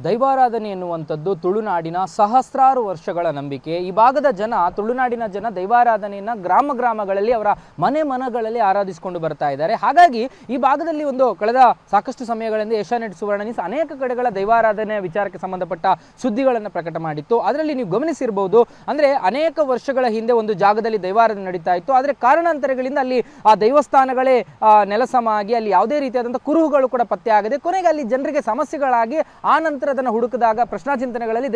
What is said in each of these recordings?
ದೈವಾರಾಧನೆ ಎನ್ನುವಂಥದ್ದು ತುಳುನಾಡಿನ ಸಹಸ್ರಾರು ವರ್ಷಗಳ ನಂಬಿಕೆ. ಈ ಭಾಗದ ಜನ, ತುಳುನಾಡಿನ ಜನ ದೈವಾರಾಧನೆಯನ್ನು ಗ್ರಾಮಗಳಲ್ಲಿ ಅವರ ಮನೆಗಳಲ್ಲಿ ಆರಾಧಿಸಿಕೊಂಡು ಬರ್ತಾ ಇದ್ದಾರೆ. ಹಾಗಾಗಿ ಈ ಭಾಗದಲ್ಲಿ ಕಳೆದ ಸಾಕಷ್ಟು ಸಮಯಗಳಿಂದ ಏಷ್ಯಾನೆಟ್ ಸುವರ್ಣ ನ್ಯೂಸ್ ಅನೇಕ ಕಡೆಗಳ ದೈವಾರಾಧನೆಯ ವಿಚಾರಕ್ಕೆ ಸಂಬಂಧಪಟ್ಟ ಸುದ್ದಿಗಳನ್ನು ಪ್ರಕಟ ಮಾಡಿತ್ತು. ಅದರಲ್ಲಿ ನೀವು ಗಮನಿಸಿರಬಹುದು, ಅಂದರೆ ಅನೇಕ ವರ್ಷಗಳ ಹಿಂದೆ ಒಂದು ಜಾಗದಲ್ಲಿ ದೈವಾರಾಧನೆ ನಡೀತಾ ಇತ್ತು. ಆದರೆ ಕಾರಣಾಂತರಗಳಿಂದ ಅಲ್ಲಿ ಆ ದೇವಸ್ಥಾನಗಳೇ ನೆಲಸಮಾಗಿ ಅಲ್ಲಿ ಯಾವುದೇ ರೀತಿಯಾದಂಥ ಕುರುಹುಗಳು ಕೂಡ ಪತ್ತೆ ಆಗದೆ ಕೊನೆಗೆ ಅಲ್ಲಿ ಜನರಿಗೆ ಸಮಸ್ಯೆಗಳಾಗಿ ನಂತರ ಅದನ್ನು ಹುಡುಕಿದಾಗ ಪ್ರಶ್ನಾಚಿಂತನೆಗಳಲ್ಲಿ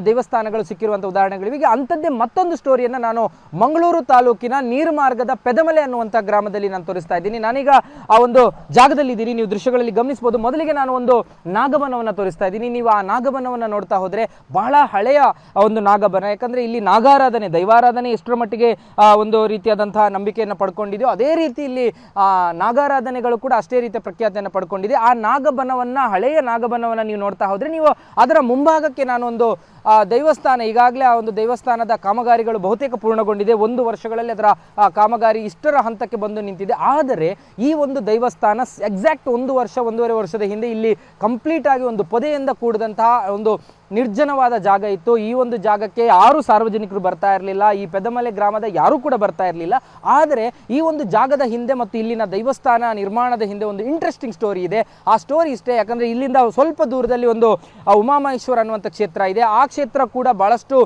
ದೇವಸ್ಥಾನಗಳು ಸಿಕ್ಕಿರುವಂಥ ಉದಾಹರಣೆಗಳಿವೆ. ಈಗ ಅಂಥದ್ದೇ ಮತ್ತೊಂದು ಸ್ಟೋರಿಯನ್ನು ನಾನು ಮಂಗಳೂರು ತಾಲೂಕಿನ ನೀರ್ಮಾರ್ಗದ ಪೆದಮಲೆ ಅನ್ನುವಂಥ ಗ್ರಾಮದಲ್ಲಿ ನಾನು ತೋರಿಸ್ತಾ ಇದ್ದೀನಿ. ನಾನೀಗ ಆ ಒಂದು ಜಾಗದಲ್ಲಿ ಇದ್ದೀನಿ, ನೀವು ದೃಶ್ಯಗಳಲ್ಲಿ ಗಮನಿಸಬಹುದು. ಮೊದಲಿಗೆ ನಾನು ಒಂದು ನಾಗಬನವನ್ನು ತೋರಿಸ್ತಾ ಇದ್ದೀನಿ. ನೀವು ಆ ನಾಗಬನವನ್ನು ನೋಡ್ತಾ ಹೋದರೆ ಬಹಳ ಹಳೆಯ ಒಂದು ನಾಗಬನ. ಯಾಕಂದರೆ ಇಲ್ಲಿ ನಾಗಾರಾಧನೆ, ದೈವಾರಾಧನೆ ಎಷ್ಟರ ಮಟ್ಟಿಗೆ ಒಂದು ರೀತಿಯಾದಂತಹ ನಂಬಿಕೆಯನ್ನು ಪಡ್ಕೊಂಡಿದೆಯೋ ಅದೇ ರೀತಿ ಇಲ್ಲಿ ನಾಗಾರಾಧನೆಗಳು ಕೂಡ ಅಷ್ಟೇ ರೀತಿಯ ಪ್ರಖ್ಯಾತಿಯನ್ನು ಪಡ್ಕೊಂಡಿದೆ. ಆ ನಾಗಬನವನ್ನು, ಹಳೆಯ ನಾಗಬನವನ್ನು ನೀವು ನೋಡ್ತಾ ಹೋದ್ರೆ ನೀವು ಅದರ ಮುಂಭಾಗಕ್ಕೆ ನಾನೊಂದು ದೇವಸ್ಥಾನ, ಈಗಾಗಲೇ ಆ ಒಂದು ದೇವಸ್ಥಾನದ ಕಾಮಗಾರಿಗಳು ಬಹುತೇಕ ಪೂರ್ಣಗೊಂಡಿದೆ. 1 ವರ್ಷಗಳಲ್ಲಿ ಅದರ ಕಾಮಗಾರಿ ಇಷ್ಟರ ಹಂತಕ್ಕೆ ಬಂದು ನಿಂತಿದೆ. ಆದರೆ ಈ ಒಂದು ದೇವಸ್ಥಾನ ಎಕ್ಸಾಕ್ಟ್ 1 ವರ್ಷ, 1.5 ವರ್ಷದ ಹಿಂದೆ ಇಲ್ಲಿ ಕಂಪ್ಲೀಟ್ ಆಗಿ ಒಂದು ಪೊದೆಯಿಂದ ಕೂಡಿದಂತಹ ಒಂದು ನಿರ್ಜನವಾದ ಜಾಗ ಇತ್ತು. ಈ ಒಂದು ಜಾಗಕ್ಕೆ ಯಾರು ಸಾರ್ವಜನಿಕರು ಬರ್ತಾ ಇರಲಿಲ್ಲ, ಈ ಪೆದಮಲೆ ಗ್ರಾಮದ ಯಾರೂ ಕೂಡ ಬರ್ತಾ ಇರಲಿಲ್ಲ. ಆದರೆ ಈ ಒಂದು ಜಾಗದ ಹಿಂದೆ ಮತ್ತು ಇಲ್ಲಿನ ದೇವಸ್ಥಾನ ನಿರ್ಮಾಣದ ಹಿಂದೆ ಒಂದು ಇಂಟ್ರೆಸ್ಟಿಂಗ್ ಸ್ಟೋರಿ ಇದೆ. ಆ ಸ್ಟೋರಿ ಇಷ್ಟೇ, ಯಾಕಂದರೆ ಇಲ್ಲಿಂದ ಸ್ವಲ್ಪ ದೂರದಲ್ಲಿ ಒಂದು ಉಮಾಮಹೇಶ್ವರ ಅನ್ನುವಂಥ ಕ್ಷೇತ್ರ ಇದೆ. ಆ ಕ್ಷೇತ್ರ ಕೂಡ ಬಹಳಷ್ಟು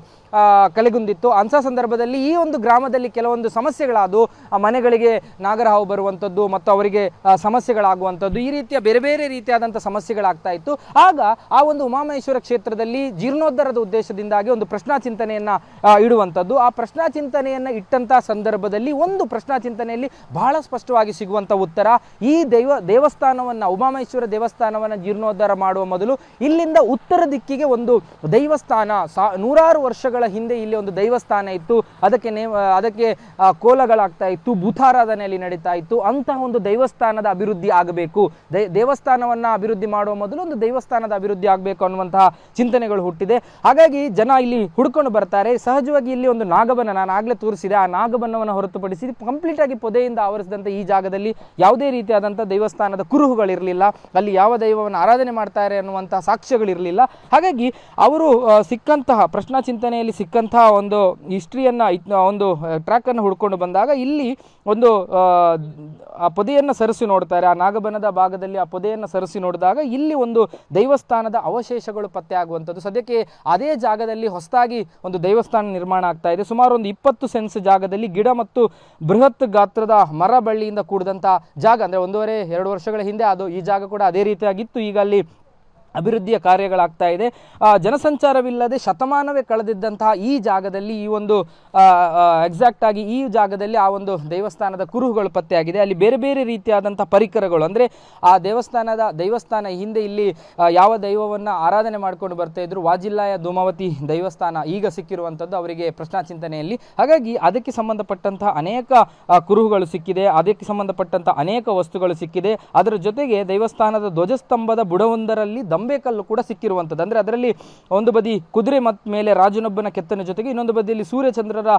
ಕಳೆಗುಂದಿತ್ತು. ಅಂಥ ಸಂದರ್ಭದಲ್ಲಿ ಈ ಒಂದು ಗ್ರಾಮದಲ್ಲಿ ಕೆಲವೊಂದು ಸಮಸ್ಯೆಗಳಾದವು. ಮನೆಗಳಿಗೆ ನಾಗರಹಾವು ಬರುವಂಥದ್ದು ಮತ್ತು ಅವರಿಗೆ ಸಮಸ್ಯೆಗಳಾಗುವಂಥದ್ದು, ಈ ರೀತಿಯ ಬೇರೆ ಬೇರೆ ರೀತಿಯಾದಂಥ ಸಮಸ್ಯೆಗಳಾಗ್ತಾ ಇತ್ತು. ಆಗ ಆ ಒಂದು ಉಮಾಮಹೇಶ್ವರ ಕ್ಷೇತ್ರದಲ್ಲಿ ಜೀರ್ಣೋದ್ಧಾರದ ಉದ್ದೇಶದಿಂದಾಗಿ ಒಂದು ಪ್ರಶ್ನಾಚಿಂತನೆಯನ್ನು ಇಡುವಂಥದ್ದು. ಆ ಪ್ರಶ್ನಾಚಿಂತನೆಯನ್ನು ಇಟ್ಟಂಥ ಸಂದರ್ಭದಲ್ಲಿ ಒಂದು ಪ್ರಶ್ನಾಚಿಂತನೆಯಲ್ಲಿ ಬಹಳ ಸ್ಪಷ್ಟವಾಗಿ ಸಿಗುವಂಥ ಉತ್ತರ, ಈ ದೇವಸ್ಥಾನವನ್ನು, ಉಮಾಮಹೇಶ್ವರ ದೇವಸ್ಥಾನವನ್ನು ಜೀರ್ಣೋದ್ಧಾರ ಮಾಡುವ ಮೊದಲು ಇಲ್ಲಿಂದ ಉತ್ತರ ದಿಕ್ಕಿಗೆ ಒಂದು ದೇವಸ್ಥಾನ, 100 ವರ್ಷಗಳ ಹಿಂದೆ ಇಲ್ಲಿ ಒಂದು ದೇವಸ್ಥಾನ ಇತ್ತು. ಅದಕ್ಕೆ ಕೋಲಗಳಾಗ್ತಾ ಇತ್ತು, ಭೂತಾರಾಧನೆಯಲ್ಲಿ ನಡೀತಾ ಇತ್ತು. ಅಂತಹ ಒಂದು ದೇವಸ್ಥಾನದ ಅಭಿವೃದ್ಧಿ ಆಗಬೇಕು, ದೇವಸ್ಥಾನವನ್ನು ಅಭಿವೃದ್ಧಿ ಮಾಡುವ ಮೊದಲು ಒಂದು ದೇವಸ್ಥಾನದ ಅಭಿವೃದ್ಧಿ ಆಗಬೇಕು ಅನ್ನುವಂತಹ ಚಿಂತನೆಗಳು ಹುಟ್ಟಿದೆ. ಹಾಗಾಗಿ ಜನ ಇಲ್ಲಿ ಹುಡ್ಕೊಂಡು ಬರ್ತಾರೆ. ಸಹಜವಾಗಿ ಇಲ್ಲಿ ಒಂದು ನಾಗಬನ, ನಾನು ಆಗಲೇ ತೋರಿಸಿದೆ, ಆ ನಾಗಬನವನ್ನು ಹೊರತುಪಡಿಸಿ ಕಂಪ್ಲೀಟ್ ಆಗಿ ಪೊದೆಯಿಂದ ಆವರಿಸಿದಂಥ ಈ ಜಾಗದಲ್ಲಿ ಯಾವುದೇ ರೀತಿಯಾದಂಥ ದೇವಸ್ಥಾನದ ಕುರುಹುಗಳಿರಲಿಲ್ಲ. ಅಲ್ಲಿ ಯಾವ ದೈವವನ್ನು ಆರಾಧನೆ ಮಾಡ್ತಾರೆ ಅನ್ನುವಂತಹ ಸಾಕ್ಷ್ಯಗಳಿರಲಿಲ್ಲ. ಹಾಗಾಗಿ ಅವರು ಸಿಕ್ಕಂತಹ ಪ್ರಶ್ನಾಚಿಂತನೆಯಲ್ಲಿ ಸಿಕ್ಕಂತಹ ಒಂದು ಹಿಸ್ಟ್ರಿಯನ್ನು, ಒಂದು ಟ್ರ್ಯಾಕನ್ನು ಹುಡ್ಕೊಂಡು ಬಂದಾಗ ಇಲ್ಲಿ ಒಂದು ಆ ಪೊದೆಯನ್ನು ಸರಿಸಿ ನೋಡ್ತಾರೆ. ಆ ನಾಗಬನದ ಭಾಗದಲ್ಲಿ ಆ ಪೊದೆಯನ್ನು ಸರಿಸಿ ನೋಡಿದಾಗ ಇಲ್ಲಿ ಒಂದು ದೇವಸ್ಥಾನದ ಅವಶೇಷಗಳು ಪತ್ತೆ ಆಗುವಂಥದ್ದು. ಸದ್ಯಕ್ಕೆ ಅದೇ ಜಾಗದಲ್ಲಿ ಹೊಸದಾಗಿ ಒಂದು ದೇವಸ್ಥಾನ ನಿರ್ಮಾಣ ಆಗ್ತಾ ಇದೆ. ಸುಮಾರು ಒಂದು 20 ಸೆನ್ಸ್ ಜಾಗದಲ್ಲಿ ಗಿಡ ಮತ್ತು ಬೃಹತ್ ಗಾತ್ರದ ಮರ ಬಳ್ಳಿಯಿಂದ ಕೂಡಿದಂಥ ಜಾಗ. ಅಂದರೆ 1.5-2 ವರ್ಷಗಳ ಹಿಂದೆ ಅದು ಈ ಜಾಗ ಕೂಡ ಅದೇ ರೀತಿಯಾಗಿತ್ತು. ಈಗ ಅಲ್ಲಿ ಅಭಿವೃದ್ಧಿಯ ಕಾರ್ಯಗಳಾಗ್ತಾ ಇದೆ. ಜನಸಂಚಾರವಿಲ್ಲದೆ ಶತಮಾನವೇ ಕಳೆದಿದ್ದಂತಹ ಈ ಜಾಗದಲ್ಲಿ, ಈ ಒಂದು ಎಕ್ಸಾಕ್ಟ್ ಆಗಿ ಈ ಜಾಗದಲ್ಲಿ ಆ ಒಂದು ದೇವಸ್ಥಾನದ ಕುರುಹುಗಳು ಪತ್ತೆಯಾಗಿದೆ. ಅಲ್ಲಿ ಬೇರೆ ಬೇರೆ ರೀತಿಯಾದಂಥ ಪರಿಕರಗಳು, ಅಂದರೆ ಆ ದೇವಸ್ಥಾನ ಹಿಂದೆ ಇಲ್ಲಿ ಯಾವ ದೈವವನ್ನು ಆರಾಧನೆ ಮಾಡ್ಕೊಂಡು ಬರ್ತಾ ಇದ್ರು, ವಾಜಿಲ್ಲಾಯ ಧೂಮಾವತಿ ದೇವಸ್ಥಾನ ಈಗ ಸಿಕ್ಕಿರುವಂಥದ್ದು ಅವರಿಗೆ ಪ್ರಶ್ನಾಚಿಂತನೆಯಲ್ಲಿ. ಹಾಗಾಗಿ ಅದಕ್ಕೆ ಸಂಬಂಧಪಟ್ಟಂತಹ ಅನೇಕ ಕುರುಹುಗಳು ಸಿಕ್ಕಿದೆ, ಅದಕ್ಕೆ ಸಂಬಂಧಪಟ್ಟಂಥ ಅನೇಕ ವಸ್ತುಗಳು ಸಿಕ್ಕಿದೆ. ಅದರ ಜೊತೆಗೆ ದೇವಸ್ಥಾನದ ಧ್ವಜಸ್ತಂಭದ ಬುಡವೊಂದರಲ್ಲಿ ದಂಬೆಕಲ್ಲು ಕೂಡ ಸಿಕ್ಕಿರುವಂಥದ್ದು. ಅಂದರೆ ಅದರಲ್ಲಿ ಒಂದು ಬದಿ ಕುದುರೆ ಮೇಲೆ ರಾಜನೊಬ್ಬನ ಕೆತ್ತನೆ ಜೊತೆಗೆ ಇನ್ನೊಂದು ಬದಿಯಲ್ಲಿ ಸೂರ್ಯಚಂದ್ರರ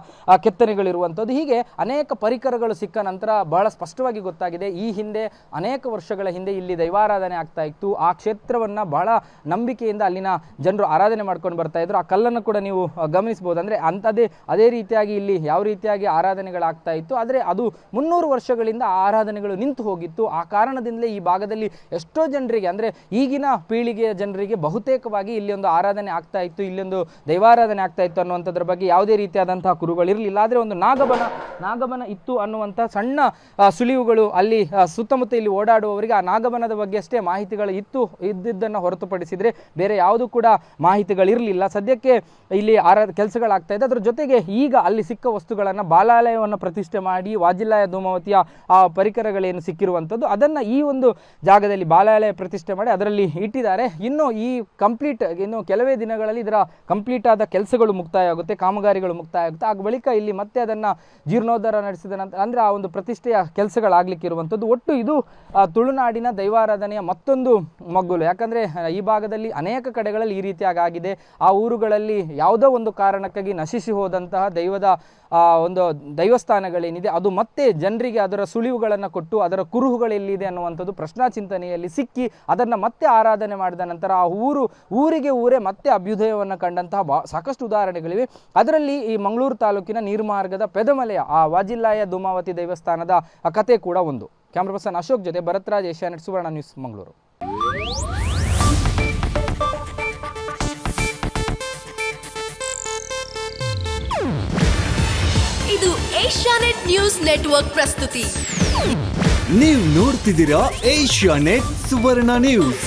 ಕೆತ್ತನೆಗಳಿರುವಂಥದ್ದು. ಹೀಗೆ ಅನೇಕ ಪರಿಕರಗಳು ಸಿಕ್ಕ ನಂತರ ಬಹಳ ಸ್ಪಷ್ಟವಾಗಿ ಗೊತ್ತಾಗಿದೆ, ಈ ಹಿಂದೆ ಅನೇಕ ವರ್ಷಗಳ ಹಿಂದೆ ಇಲ್ಲಿ ದೈವಾರಾಧನೆ ಆಗ್ತಾ ಇತ್ತು. ಆ ಕ್ಷೇತ್ರವನ್ನು ಬಹಳ ನಂಬಿಕೆಯಿಂದ ಅಲ್ಲಿನ ಜನರು ಆರಾಧನೆ ಮಾಡ್ಕೊಂಡು ಬರ್ತಾ ಇದ್ರು. ಆ ಕಲ್ಲನ್ನು ಕೂಡ ನೀವು ಗಮನಿಸಬಹುದು. ಅಂದರೆ ಅದೇ ರೀತಿಯಾಗಿ ಇಲ್ಲಿ ಯಾವ ರೀತಿಯಾಗಿ ಆರಾಧನೆಗಳಾಗ್ತಾ ಇತ್ತು. ಆದರೆ ಅದು 300 ವರ್ಷಗಳಿಂದ ಆ ಆರಾಧನೆಗಳು ನಿಂತು ಹೋಗಿತ್ತು. ಆ ಕಾರಣದಿಂದಲೇ ಈ ಭಾಗದಲ್ಲಿ ಎಷ್ಟೋ ಜನರಿಗೆ, ಅಂದರೆ ಈಗಿನ ಪೀಳಿಗೆಯ ಜನರಿಗೆ ಬಹುತೇಕವಾಗಿ ಇಲ್ಲಿ ಒಂದು ಆರಾಧನೆ ಆಗ್ತಾ ಇತ್ತು, ಇಲ್ಲೊಂದು ದೈವಾರಾಧನೆ ಆಗ್ತಾ ಇತ್ತು ಅನ್ನುವಂಥದ್ರ ಬಗ್ಗೆ ಯಾವುದೇ ರೀತಿಯಾದಂತಹ ಕುರುಗಳಿರಲಿಲ್ಲ. ಆದರೆ ಒಂದು ನಾಗಬನ ಇತ್ತು ಅನ್ನುವಂಥ ಸಣ್ಣ ಸುಳಿವುಗಳು ಅಲ್ಲಿ ಸುತ್ತಮುತ್ತ ಇಲ್ಲಿ ಓಡಾಡುವವರಿಗೆ ಆ ನಾಗಬನದ ಬಗ್ಗೆ ಅಷ್ಟೇ ಮಾಹಿತಿಗಳು ಇದ್ದಿದ್ದನ್ನು ಹೊರತುಪಡಿಸಿದರೆ ಬೇರೆ ಯಾವುದೂ ಕೂಡ ಮಾಹಿತಿಗಳಿರಲಿಲ್ಲ. ಸದ್ಯಕ್ಕೆ ಇಲ್ಲಿ ಕೆಲಸಗಳಾಗ್ತಾ ಇದೆ. ಅದರ ಜೊತೆಗೆ ಈಗ ಅಲ್ಲಿ ಸಿಕ್ಕ ವಸ್ತುಗಳನ್ನು, ಬಾಲಾಲಯವನ್ನು ಪ್ರತಿಷ್ಠೆ ಮಾಡಿ ವಾಜಿಲ್ಲಾಯ ಧೂಮಾವತಿಯ ಆ ಪರಿಕರಗಳೇನು ಸಿಕ್ಕಿರುವಂಥದ್ದು ಅದನ್ನು ಈ ಒಂದು ಜಾಗದಲ್ಲಿ ಬಾಲಾಲಯ ಪ್ರತಿಷ್ಠೆ ಮಾಡಿ ಅದರಲ್ಲಿ ಇಟ್ಟಿದ್ದಾರೆ. ಇನ್ನು ಕೆಲವೇ ದಿನಗಳಲ್ಲಿ ಇದರ ಕಂಪ್ಲೀಟ್ ಆದ ಕೆಲಸಗಳು ಮುಕ್ತಾಯ ಆಗುತ್ತೆ, ಕಾಮಗಾರಿಗಳು ಮುಕ್ತಾಯ ಆಗುತ್ತೆ. ಆಗ ಬಳಿಕ ಇಲ್ಲಿ ಮತ್ತೆ ಅದನ್ನು ಜೀರ್ಣೋದ್ಧಾರ ನಡೆಸಿದ ನಂತರ, ಅಂದರೆ ಆ ಒಂದು ಪ್ರತಿಷ್ಠೆಯ ಕೆಲಸಗಳಾಗಲಿಕ್ಕೆ ಇರುವಂಥದ್ದು. ಒಟ್ಟು ಇದು ತುಳುನಾಡಿನ ದೈವಾರಾಧನೆಯ ಮತ್ತೊಂದು ಮಗ್ಗುಲು. ಯಾಕಂದರೆ ಈ ಭಾಗದಲ್ಲಿ ಅನೇಕ ಕಡೆಗಳಲ್ಲಿ ಈ ರೀತಿಯಾಗಿ ಆಗಿದೆ. ಆ ಊರುಗಳಲ್ಲಿ ಯಾವುದೋ ಒಂದು ಕಾರಣಕ್ಕಾಗಿ ನಶಿಸಿ ಹೋದಂತಹ ದೈವದ ಒಂದು ದೈವಸ್ಥಾನಗಳೇನಿದೆ ಅದು ಮತ್ತೆ ಜನರಿಗೆ ಅದರ ಸುಳಿವುಗಳನ್ನು ಕೊಟ್ಟು ಅದರ ಕುರುಹುಗಳೆಲ್ಲಿದೆ ಅನ್ನುವಂಥದ್ದು ಪ್ರಶ್ನಾಚಿಂತನೆಯಲ್ಲಿ ಸಿಕ್ಕಿ ಅದನ್ನು ಮತ್ತೆ ಆರಾಧನೆ ಮಾಡಿದ ನಂತರ ಆ ಊರಿಗೆ ಊರೇ ಮತ್ತೆ ಅಭ್ಯುದಯವನ್ನು ಕಂಡಂತಹ ಸಾಕಷ್ಟು ಉದಾಹರಣೆಗಳಿವೆ. ಅದರಲ್ಲಿ ಈ ಮಂಗಳೂರು ತಾಲೂಕಿನ ನೀರ್ಮಾರ್ಗದ ಪೆದಮಲೆಯ ಆ ವಾಜಿಲ್ಲಾಯ ಧೂಮಾವತಿ ದೇವಸ್ಥಾನದ ಆ ಕತೆ ಕೂಡ ಒಂದು. ಕ್ಯಾಮ್ರಾ ಪರ್ಸನ್ ಅಶೋಕ್ ಜೊತೆ ಭರತ್ರಾಜ್, ಏಷ್ಯಾನೆಟ್ ಸುವರ್ಣ ನ್ಯೂಸ್, ಮಂಗಳೂರು. ಇದು ಏಷ್ಯಾನೆಟ್ ನ್ಯೂಸ್ ನೆಟ್ವರ್ಕ್ ಪ್ರಸ್ತುತಿ. ನೀವು ನೋಡ್ತಿದ್ದೀರಾ ಏಷ್ಯಾನೆಟ್ ಸುವರ್ಣ ನ್ಯೂಸ್.